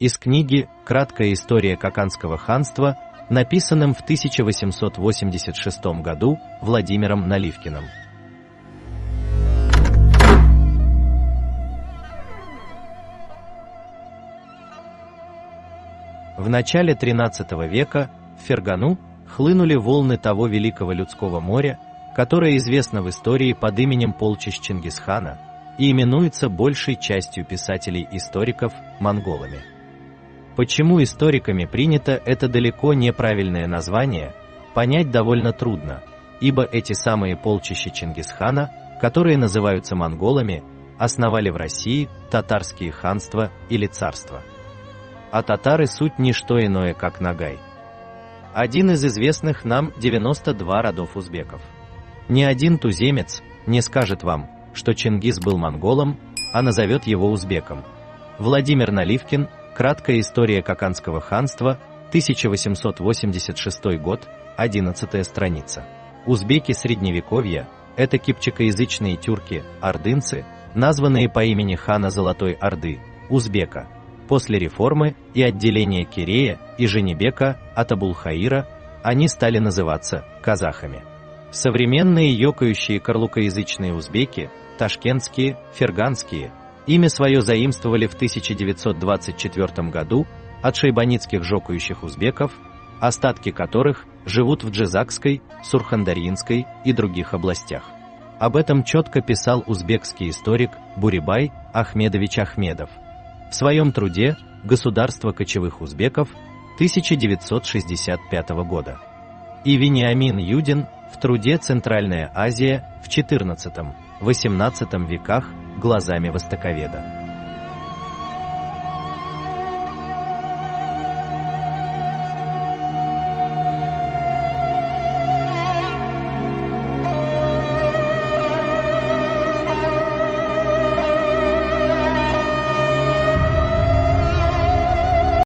из книги «Краткая история Каканского ханства», написанным в 1886 году Владимиром Наливкиным. В начале XIII века в Фергану хлынули волны того великого людского моря, которое известно в истории под именем полчищ Чингисхана и именуется большей частью писателей-историков монголами. Почему историками принято это далеко неправильное название, понять довольно трудно, ибо эти самые полчища Чингисхана, которые называются монголами, основали в России татарские ханства или царства. А татары суть не что иное, как Ногай. Один из известных нам 92 родов узбеков. Ни один туземец не скажет вам, что Чингис был монголом, а назовет его узбеком. Владимир Наливкин, «Краткая история Каканского ханства», 1886 год, 11 страница. Узбеки Средневековья – это кипчакоязычные тюрки, ордынцы, названные по имени хана Золотой Орды, узбека. После реформы и отделения Кирея и Женебека от Абулхаира они стали называться казахами. Современные ёкающие карлукоязычные узбеки, ташкентские, ферганские, имя свое заимствовали в 1924 году от шайбанидских жокающих узбеков, остатки которых живут в Джизакской, Сурхандарьинской и других областях. Об этом четко писал узбекский историк Бурибай Ахмедович Ахмедов в своем труде «Государство кочевых узбеков» 1965 года. И Вениамин Юдин в труде «Центральная Азия в XIV-XVIII веках глазами востоковеда».